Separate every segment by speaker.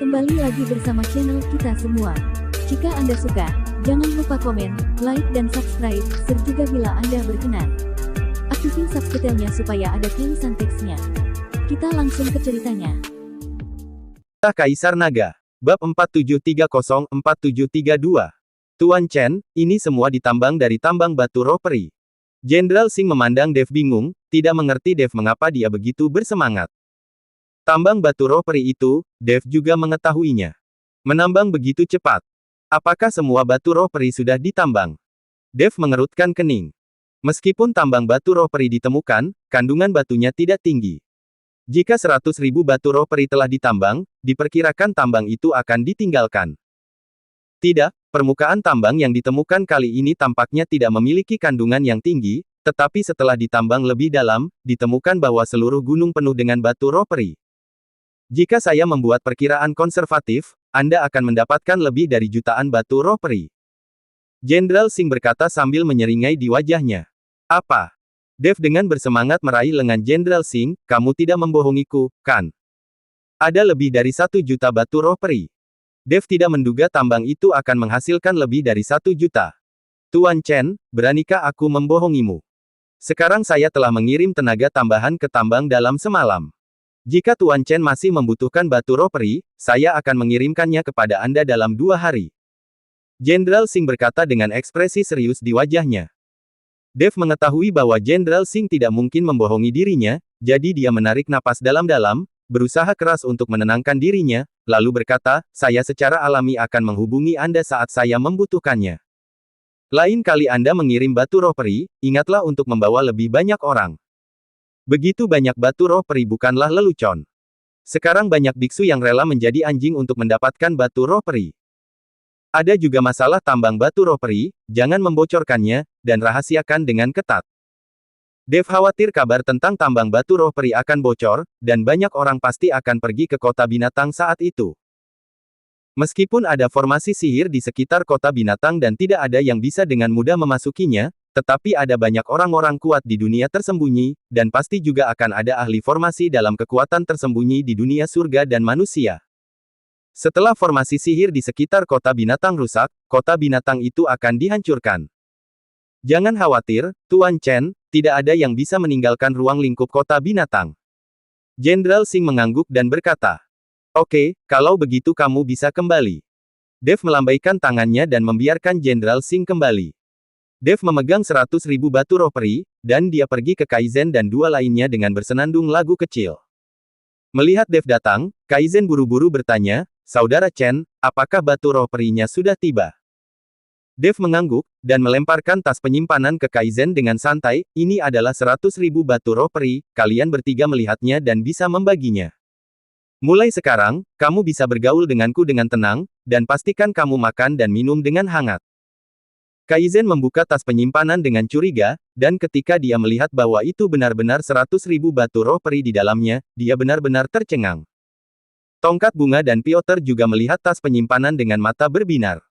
Speaker 1: Kembali lagi bersama channel kita semua. Jika Anda suka, jangan lupa komen, like dan subscribe, serta juga bila Anda berkenan, aktifin subtitlenya supaya ada tulisan teksnya. Kita langsung ke ceritanya.
Speaker 2: Kaisar Naga. Bab 4730-4732. Tuan Chen, ini semua ditambang dari tambang batu roh peri. Jenderal Singh memandang Dev bingung, tidak mengerti Dev mengapa dia begitu bersemangat. Tambang batu roh peri itu, Dev juga mengetahuinya. Menambang begitu cepat. Apakah semua batu roh peri sudah ditambang? Dev mengerutkan kening. Meskipun tambang batu roh peri ditemukan, kandungan batunya tidak tinggi. Jika 100.000 batu roh peri telah ditambang, diperkirakan tambang itu akan ditinggalkan. Tidak, permukaan tambang yang ditemukan kali ini tampaknya tidak memiliki kandungan yang tinggi, tetapi setelah ditambang lebih dalam, ditemukan bahwa seluruh gunung penuh dengan batu roh peri. Jika saya membuat perkiraan konservatif, Anda akan mendapatkan lebih dari jutaan batu roh peri. Jenderal Singh berkata sambil menyeringai di wajahnya. Apa? Dev dengan bersemangat meraih lengan Jenderal Singh, kamu tidak membohongiku, kan? Ada lebih dari 1 juta batu roh peri. Dev tidak menduga tambang itu akan menghasilkan lebih dari 1 juta. Tuan Chen, beranikah aku membohongimu? Sekarang saya telah mengirim tenaga tambahan ke tambang dalam semalam. Jika Tuan Chen masih membutuhkan batu roh peri, saya akan mengirimkannya kepada Anda dalam 2 hari. Jenderal Singh berkata dengan ekspresi serius di wajahnya. Dev mengetahui bahwa Jenderal Singh tidak mungkin membohongi dirinya, jadi dia menarik napas dalam-dalam, berusaha keras untuk menenangkan dirinya, lalu berkata, saya secara alami akan menghubungi Anda saat saya membutuhkannya. Lain kali Anda mengirim batu roh peri, ingatlah untuk membawa lebih banyak orang. Begitu banyak batu roh peri bukanlah lelucon. Sekarang banyak biksu yang rela menjadi anjing untuk mendapatkan batu roh peri. Ada juga masalah tambang batu roh peri, jangan membocorkannya, dan rahasiakan dengan ketat. Dev khawatir kabar tentang tambang batu roh peri akan bocor, dan banyak orang pasti akan pergi ke kota binatang saat itu. Meskipun ada formasi sihir di sekitar kota binatang dan tidak ada yang bisa dengan mudah memasukinya, tetapi ada banyak orang-orang kuat di dunia tersembunyi, dan pasti juga akan ada ahli formasi dalam kekuatan tersembunyi di dunia surga dan manusia. Setelah formasi sihir di sekitar kota binatang rusak, kota binatang itu akan dihancurkan. Jangan khawatir, Tuan Chen, tidak ada yang bisa meninggalkan ruang lingkup kota binatang. Jenderal Singh mengangguk dan berkata, oke, kalau begitu kamu bisa kembali. Dev melambaikan tangannya dan membiarkan Jenderal Singh kembali. Dev memegang 100.000 batu roh peri, dan dia pergi ke Kaizen dan 2 lainnya dengan bersenandung lagu kecil. Melihat Dev datang, Kaizen buru-buru bertanya, Saudara Chen, apakah batu roh perinya sudah tiba? Dev mengangguk, dan melemparkan tas penyimpanan ke Kaizen dengan santai, ini adalah 100.000 batu roh peri, kalian bertiga melihatnya dan bisa membaginya. Mulai sekarang, kamu bisa bergaul denganku dengan tenang, dan pastikan kamu makan dan minum dengan hangat. Kaizen membuka tas penyimpanan dengan curiga, dan ketika dia melihat bahwa itu benar-benar 100.000 batu roh peri di dalamnya, dia benar-benar tercengang. Tongkat bunga dan Piotr juga melihat tas penyimpanan dengan mata berbinar.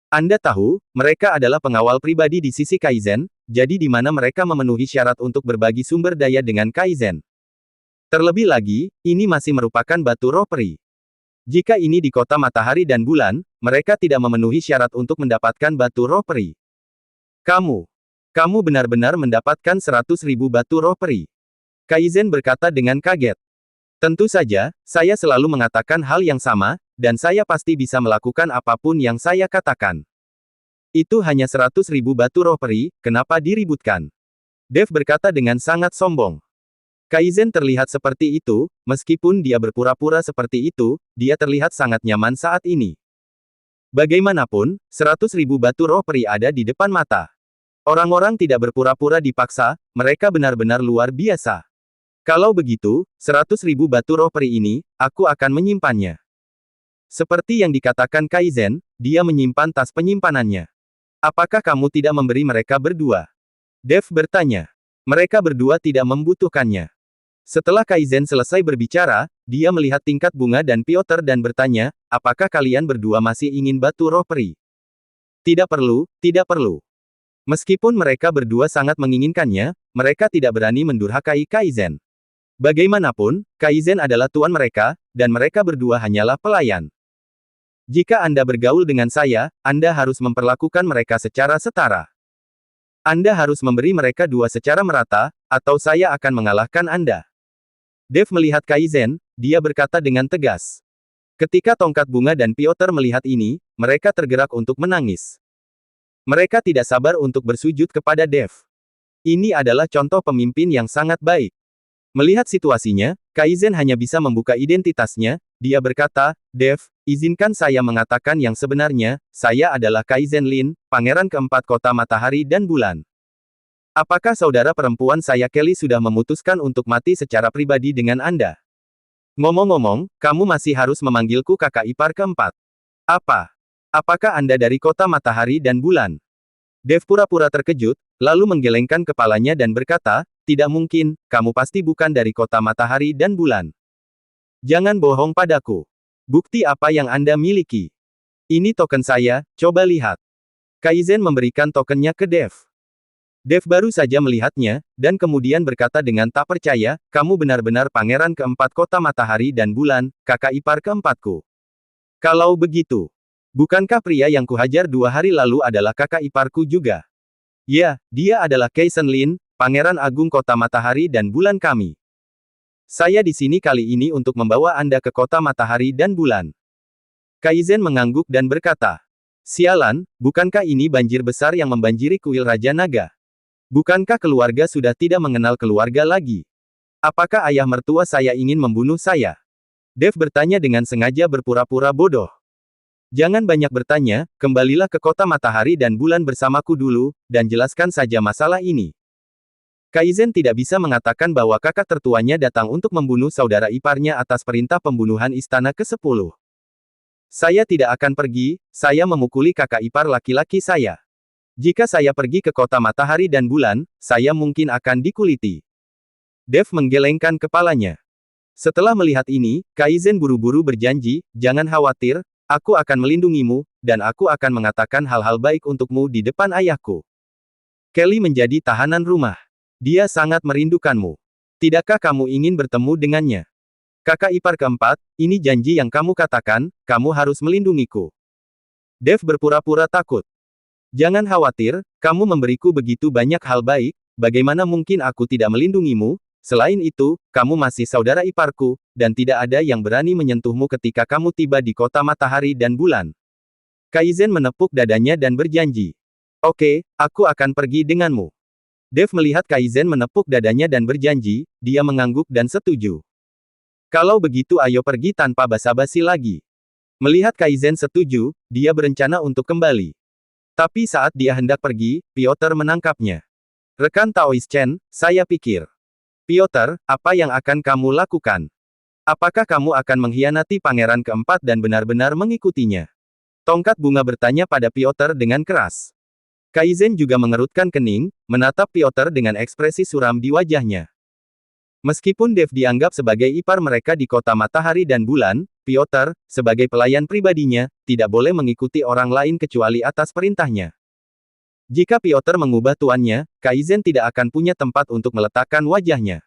Speaker 2: Anda tahu, mereka adalah pengawal pribadi di sisi Kaizen, jadi di mana mereka memenuhi syarat untuk berbagi sumber daya dengan Kaizen. Terlebih lagi, ini masih merupakan batu roh peri. Jika ini di kota matahari dan bulan, mereka tidak memenuhi syarat untuk mendapatkan batu roh peri. Kamu benar-benar mendapatkan 100.000 batu roh peri. Kaizen berkata dengan kaget. Tentu saja, saya selalu mengatakan hal yang sama, dan saya pasti bisa melakukan apapun yang saya katakan. Itu hanya 100.000 batu roh peri, kenapa diributkan? Dev berkata dengan sangat sombong. Kaizen terlihat seperti itu, meskipun dia berpura-pura seperti itu, dia terlihat sangat nyaman saat ini. Bagaimanapun, 100.000 batu roh peri ada di depan mata. Orang-orang tidak berpura-pura dipaksa, mereka benar-benar luar biasa. Kalau begitu, 100.000 batu roh peri ini, aku akan menyimpannya. Seperti yang dikatakan Kaizen, dia menyimpan tas penyimpanannya. Apakah kamu tidak memberi mereka berdua? Dev bertanya. Mereka berdua tidak membutuhkannya. Setelah Kaizen selesai berbicara, dia melihat tingkat bunga dan Piotr dan bertanya, apakah kalian berdua masih ingin batu roh peri? Tidak perlu, tidak perlu. Meskipun mereka berdua sangat menginginkannya, mereka tidak berani mendurhakai Kaizen. Bagaimanapun, Kaizen adalah tuan mereka, dan mereka berdua hanyalah pelayan. Jika Anda bergaul dengan saya, Anda harus memperlakukan mereka secara setara. Anda harus memberi mereka dua secara merata, atau saya akan mengalahkan Anda. Dev melihat Kaizen, dia berkata dengan tegas. Ketika tongkat bunga dan Piotr melihat ini, mereka tergerak untuk menangis. Mereka tidak sabar untuk bersujud kepada Dev. Ini adalah contoh pemimpin yang sangat baik. Melihat situasinya, Kaizen hanya bisa membuka identitasnya. Dia berkata, Dev, izinkan saya mengatakan yang sebenarnya, saya adalah Kaizen Lin, pangeran keempat kota matahari dan bulan. Apakah saudara perempuan saya Kelly sudah memutuskan untuk mati secara pribadi dengan Anda? Ngomong-ngomong, kamu masih harus memanggilku kakak ipar keempat. Apa? Apakah Anda dari kota matahari dan bulan? Dev pura-pura terkejut, lalu menggelengkan kepalanya dan berkata, tidak mungkin, kamu pasti bukan dari kota matahari dan bulan. Jangan bohong padaku. Bukti apa yang Anda miliki? Ini token saya, coba lihat. Kaizen memberikan tokennya ke Dev. Dev baru saja melihatnya, dan kemudian berkata dengan tak percaya, kamu benar-benar pangeran keempat kota matahari dan bulan, kakak ipar keempatku. Kalau begitu, bukankah pria yang kuhajar 2 hari lalu adalah kakak iparku juga? Ya, dia adalah Kaizen Lin, pangeran agung kota matahari dan bulan kami. Saya di sini kali ini untuk membawa Anda ke kota matahari dan bulan. Kaizen mengangguk dan berkata, sialan, bukankah ini banjir besar yang membanjiri kuil Raja Naga? Bukankah keluarga sudah tidak mengenal keluarga lagi? Apakah ayah mertua saya ingin membunuh saya? Dev bertanya dengan sengaja berpura-pura bodoh. Jangan banyak bertanya, kembalilah ke kota matahari dan bulan bersamaku dulu, dan jelaskan saja masalah ini. Kaizen tidak bisa mengatakan bahwa kakak tertuanya datang untuk membunuh saudara iparnya atas perintah pembunuhan istana ke-10. Saya tidak akan pergi, saya memukuli kakak ipar laki-laki saya. Jika saya pergi ke kota matahari dan bulan, saya mungkin akan dikuliti. Dev menggelengkan kepalanya. Setelah melihat ini, Kaizen buru-buru berjanji, jangan khawatir, aku akan melindungimu, dan aku akan mengatakan hal-hal baik untukmu di depan ayahku. Kelly menjadi tahanan rumah. Dia sangat merindukanmu. Tidakkah kamu ingin bertemu dengannya? Kakak ipar keempat, ini janji yang kamu katakan, kamu harus melindungiku. Dev berpura-pura takut. Jangan khawatir, kamu memberiku begitu banyak hal baik, bagaimana mungkin aku tidak melindungimu? Selain itu, kamu masih saudara iparku, dan tidak ada yang berani menyentuhmu ketika kamu tiba di kota matahari dan bulan. Kaizen menepuk dadanya dan berjanji. Oke, aku akan pergi denganmu. Dev melihat Kaizen menepuk dadanya dan berjanji, dia mengangguk dan setuju. Kalau begitu ayo pergi tanpa basa-basi lagi. Melihat Kaizen setuju, dia berencana untuk kembali. Tapi saat dia hendak pergi, Piotr menangkapnya. Rekan Taoist Chen, saya pikir. Piotr, apa yang akan kamu lakukan? Apakah kamu akan mengkhianati pangeran keempat dan benar-benar mengikutinya? Tongkat bunga bertanya pada Piotr dengan keras. Kaizen juga mengerutkan kening, menatap Piotr dengan ekspresi suram di wajahnya. Meskipun Dev dianggap sebagai ipar mereka di kota matahari dan bulan, Piotr, sebagai pelayan pribadinya, tidak boleh mengikuti orang lain kecuali atas perintahnya. Jika Piotr mengubah tuannya, Kaizen tidak akan punya tempat untuk meletakkan wajahnya.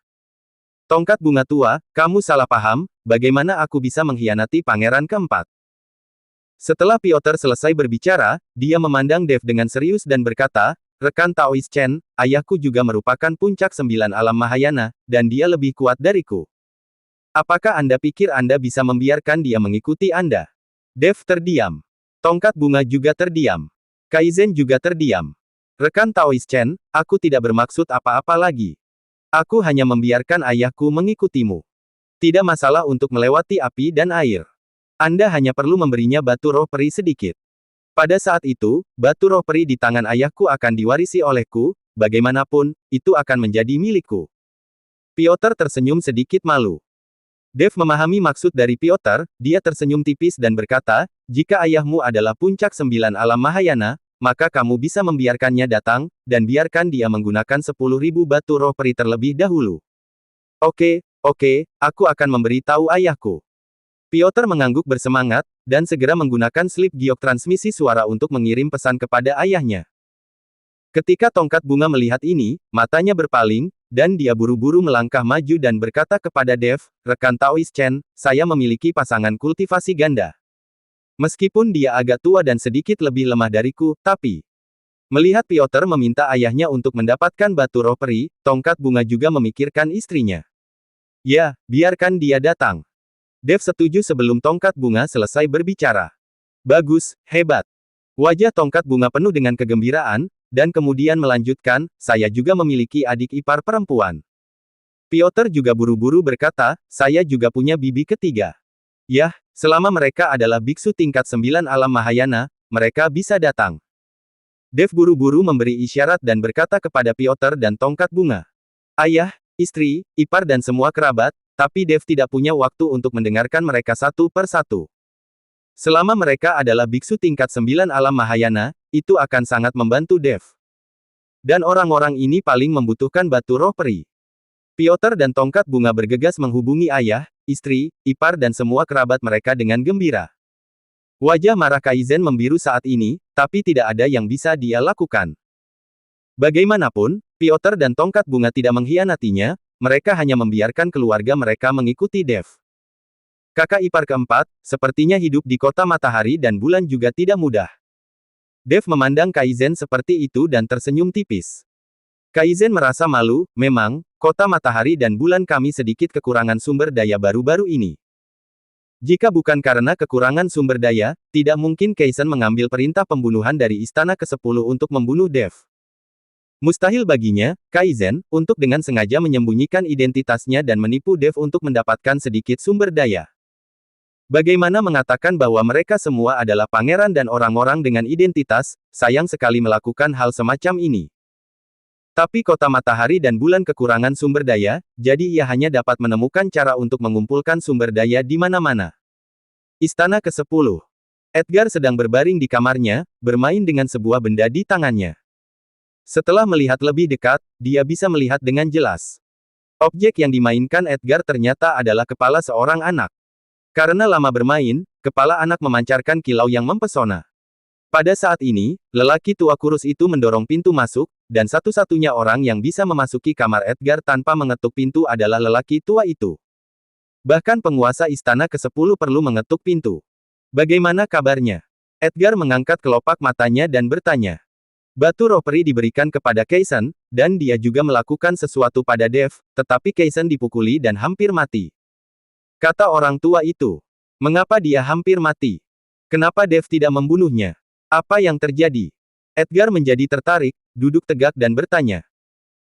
Speaker 2: Tongkat bunga tua, kamu salah paham, bagaimana aku bisa mengkhianati pangeran keempat? Setelah Piotr selesai berbicara, dia memandang Dev dengan serius dan berkata, rekan Taoist Chen, ayahku juga merupakan puncak 9 alam Mahayana, dan dia lebih kuat dariku. Apakah Anda pikir Anda bisa membiarkan dia mengikuti Anda? Dev terdiam. Tongkat bunga juga terdiam. Kaizen juga terdiam. Rekan Taoist Chen, aku tidak bermaksud apa-apa lagi. Aku hanya membiarkan ayahku mengikutimu. Tidak masalah untuk melewati api dan air. Anda hanya perlu memberinya batu roh peri sedikit. Pada saat itu, batu roh peri di tangan ayahku akan diwarisi olehku, bagaimanapun, itu akan menjadi milikku. Piotr tersenyum sedikit malu. Dev memahami maksud dari Piotr, dia tersenyum tipis dan berkata, jika ayahmu adalah puncak 9 alam Mahayana, maka kamu bisa membiarkannya datang, dan biarkan dia menggunakan 10.000 batu roh peri terlebih dahulu. Oke, aku akan memberitahu ayahku. Piotr mengangguk bersemangat, dan segera menggunakan slip giok transmisi suara untuk mengirim pesan kepada ayahnya. Ketika tongkat bunga melihat ini, matanya berpaling, dan dia buru-buru melangkah maju dan berkata kepada Dev, rekan Taoist Chen, saya memiliki pasangan kultivasi ganda. Meskipun dia agak tua dan sedikit lebih lemah dariku, tapi... Melihat Piotr meminta ayahnya untuk mendapatkan batu roh peri, tongkat bunga juga memikirkan istrinya. Ya, biarkan dia datang. Dev setuju sebelum tongkat bunga selesai berbicara. Bagus, hebat. Wajah tongkat bunga penuh dengan kegembiraan, dan kemudian melanjutkan, saya juga memiliki adik ipar perempuan. Piotr juga buru-buru berkata, saya juga punya bibi ketiga. Yah, selama mereka adalah biksu tingkat 9 alam Mahayana, mereka bisa datang. Dev buru-buru memberi isyarat dan berkata kepada Piotr dan tongkat bunga. Ayah, istri, ipar dan semua kerabat, tapi Dev tidak punya waktu untuk mendengarkan mereka satu per satu. Selama mereka adalah biksu tingkat 9 alam Mahayana, itu akan sangat membantu Dev. Dan orang-orang ini paling membutuhkan batu roh peri. Piotr dan tongkat bunga bergegas menghubungi ayah, istri, ipar dan semua kerabat mereka dengan gembira. Wajah marah Kaizen membiru saat ini, tapi tidak ada yang bisa dia lakukan. Bagaimanapun, Piotr dan tongkat bunga tidak mengkhianatinya, mereka hanya membiarkan keluarga mereka mengikuti Dev. Kakak ipar keempat, sepertinya hidup di kota matahari dan bulan juga tidak mudah. Dev memandang Kaizen seperti itu dan tersenyum tipis. Kaizen merasa malu, memang, kota matahari dan bulan kami sedikit kekurangan sumber daya baru-baru ini. Jika bukan karena kekurangan sumber daya, tidak mungkin Kaizen mengambil perintah pembunuhan dari istana ke-10 untuk membunuh Dev. Mustahil baginya, Kaizen, untuk dengan sengaja menyembunyikan identitasnya dan menipu Dev untuk mendapatkan sedikit sumber daya. Bagaimana mengatakan bahwa mereka semua adalah pangeran dan orang-orang dengan identitas, sayang sekali melakukan hal semacam ini. Tapi kota matahari dan bulan kekurangan sumber daya, jadi ia hanya dapat menemukan cara untuk mengumpulkan sumber daya di mana-mana. Istana ke-10. Edgar sedang berbaring di kamarnya, bermain dengan sebuah benda di tangannya. Setelah melihat lebih dekat, dia bisa melihat dengan jelas. Objek yang dimainkan Edgar ternyata adalah kepala seorang anak. Karena lama bermain, kepala anak memancarkan kilau yang mempesona. Pada saat ini, lelaki tua kurus itu mendorong pintu masuk, dan satu-satunya orang yang bisa memasuki kamar Edgar tanpa mengetuk pintu adalah lelaki tua itu. Bahkan penguasa istana ke-10 perlu mengetuk pintu. Bagaimana kabarnya? Edgar mengangkat kelopak matanya dan bertanya. Batu roh peri diberikan kepada Kaizen, dan dia juga melakukan sesuatu pada Dev, tetapi Kaizen dipukuli dan hampir mati. Kata orang tua itu. Mengapa dia hampir mati? Kenapa Dev tidak membunuhnya? Apa yang terjadi? Edgar menjadi tertarik, duduk tegak dan bertanya.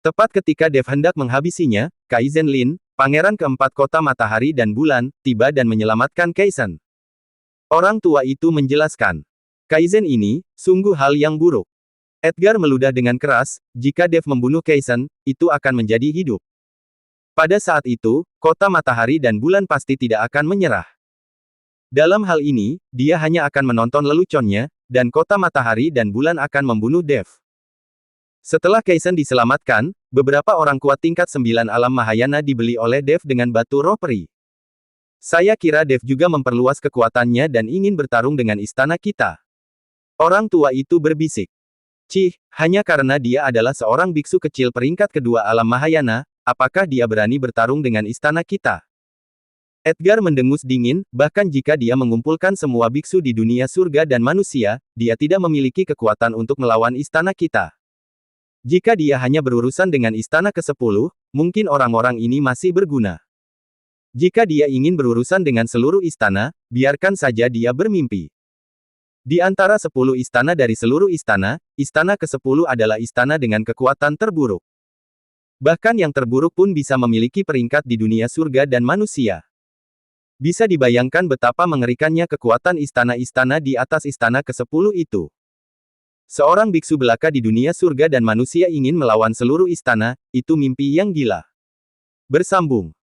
Speaker 2: Tepat ketika Dev hendak menghabisinya, Kaizen Lin, pangeran keempat kota matahari dan bulan, tiba dan menyelamatkan Kaizen. Orang tua itu menjelaskan. Kaizen ini, sungguh hal yang buruk. Edgar meludah dengan keras, jika Dev membunuh Kaizen, itu akan menjadi hidup. Pada saat itu, kota matahari dan bulan pasti tidak akan menyerah. Dalam hal ini, dia hanya akan menonton leluconnya, dan kota matahari dan bulan akan membunuh Dev. Setelah Kaizen diselamatkan, beberapa orang kuat tingkat 9 alam Mahayana dibeli oleh Dev dengan batu roh peri. Saya kira Dev juga memperluas kekuatannya dan ingin bertarung dengan istana kita. Orang tua itu berbisik. Cih, hanya karena dia adalah seorang biksu kecil peringkat kedua alam Mahayana, apakah dia berani bertarung dengan istana kita? Edgar mendengus dingin, bahkan jika dia mengumpulkan semua biksu di dunia surga dan manusia, dia tidak memiliki kekuatan untuk melawan istana kita. Jika dia hanya berurusan dengan istana ke-10, mungkin orang-orang ini masih berguna. Jika dia ingin berurusan dengan seluruh istana, biarkan saja dia bermimpi. Di antara 10 istana dari seluruh istana, istana ke-10 adalah istana dengan kekuatan terburuk. Bahkan yang terburuk pun bisa memiliki peringkat di dunia surga dan manusia. Bisa dibayangkan betapa mengerikannya kekuatan istana-istana di atas istana ke-10 itu. Seorang biksu belaka di dunia surga dan manusia ingin melawan seluruh istana, itu mimpi yang gila. Bersambung.